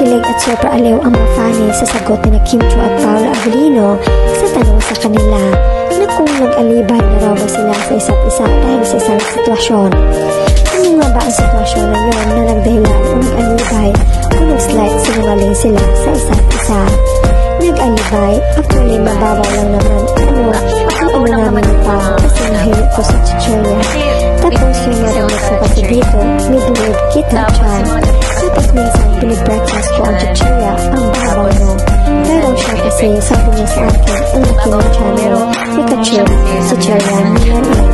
Nakilig at super aliw ang mga fani sa sagot ni Kim Chiu at Paolo Avellino sa tanong sa kanila na kung nag-alibay na raw ba sila sa isa't isa dahil sa isang sitwasyon. Ano nga ba ang sitwasyon na yun na nagdahilan o nag-alibay o nag-slight sinungaling sila sa isa't isa? Nag-alibay, actually mababaw lang naman ang namin pa kasi nahilig ko sa chichirya. Tapos yung marinig ko kasi dito, midway kita chan. Tapos minsan pinag-breakfast ko ang chichirya, ang babaw no. Pero siya kasi sabi niya sa akin, ang laki ng chan mo, Pikachu, chichirya, nilan eh.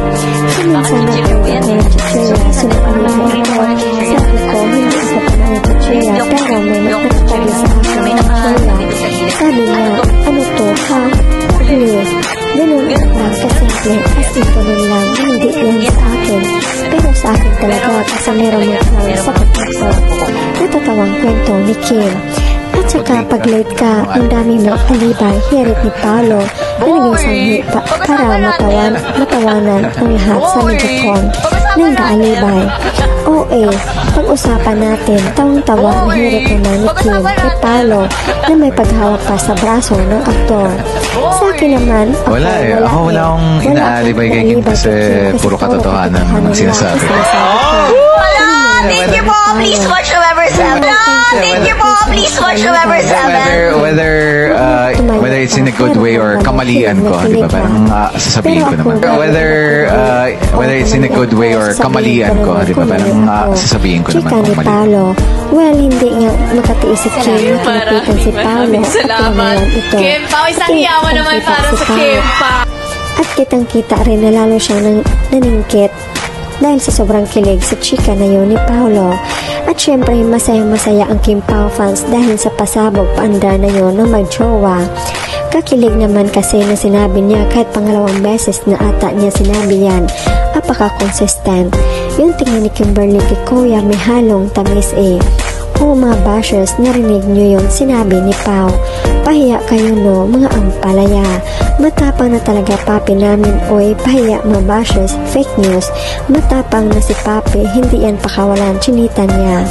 So minsan nagpunta ko ng chichirya, sunod-alibay ako. Sabi ko, hindi ako pa ng chichirya, pero may nakatali sa akin ng chichirya. Sabi niya, ano to, ha? Please. Ganun lang kasimple, as in ganun lang, hindi yan sa akin. Pero sa akin talaga kasi meron mo lang sa pagkaso. Natatawang kwento ni Kim. At saka pag late ka, ang dami mo alibay, hirit ni Paolo na naging sanghi para matawanan ang lahat sa Mediacon ng kaalibay. Pag-usapan natin, tawang-tawa na hirit naman ni Kim kay Paolo na may paghawak pa sa braso ng aktor. Sa akin naman, wala akong inaalibay kay Kim kasi puro katotohanan ang sinasabi. Thank you po, please watch November 7. Thank you po, please watch November 7. Whether it's in a good way or kamalian ko, di ba? Parang sasabihin ko naman. Whether it's in a good way or kamalian ko, di ba? Parang sasabihin ko naman kung mali. Well, hindi nga makatiis si Kim, pinapitan si Paolo. Salamat. Kim Pao, isang hiyawan naman para sa Kim Pao. At kitang-kita rin na lalo siyang naningkit dahil sa sobrang kilig sa chika na yun ni Paolo. At syempre, masayang-masaya ang Kim Pao fans dahil sa pasabog paandar na yun ng mag-jowa. Kakilig naman kasi na sinabi niya kahit pangalawang beses na ata niya sinabi yan. Apaka-consistent. Yung tingin ni Kimberly kay Kuya may halong tamis eh. O mga bashers, narinig nyo yung sinabi ni Pao. Pahiya kayo no, mga ampalaya. Matapang na talaga papi namin, oy, pahiya mga bashers, fake news. Matapang na si papi, hindi yan pakawalan, chinita niya.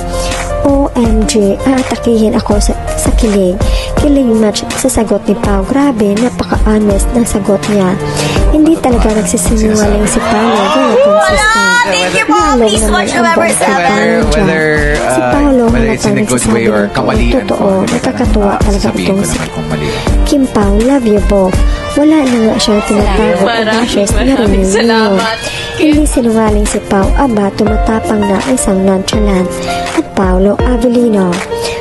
OMG, aatakihin ako sa kilig. Kilig match sa sagot ni Pao. Grabe, napaka-honest ng sagot niya. Hindi talaga nagsisinungaling si Paolo. Very consistent. Thank you po, please watch November 7. Si Paolo whether it's in a good way or kamalian ko, totoo, nakakatuwa talaga itong si Kim Pao. Love you both. Wala na nga siyang tinatago o dashes na rin yun. Hindi sinungaling si Pao, aba tumatapang na isang nonchalant. At Paolo Avellino,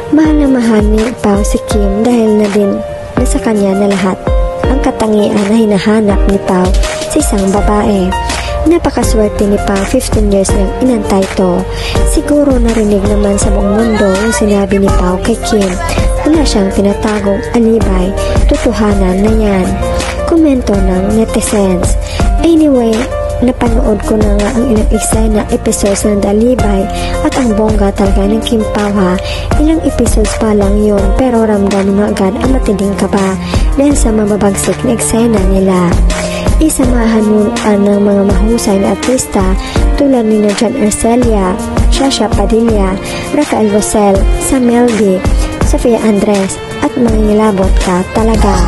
mahal na mahal ni Pao si Kim dahil na din na sa kanya na lahat ang katangian na hinahanap ni Pao sa isang babae. Napakaswerte ni Pao, 15 years nang inantay to. Siguro narinig naman sa buong mundo yung sinabi ni Pao kay Kim. Wala siyang tinatagong alibay, tutuhanan na yan. Komento ng netizens. Anyway, napanood ko na nga ang ilang eksena episodes ng Alibay at ang bongga talaga ng Kim Pao ha. Ilang episodes pa lang yun pero ramdam mo agad ang matinding kaba dahil sa mababagsik na eksena nila. Isamahan mo ng mga mahusay na artista tulad ni John Arcelia, Shasha Padilla, Rafael Rosel, Samuel D, Sofia Andres at mangingilabot ka talaga.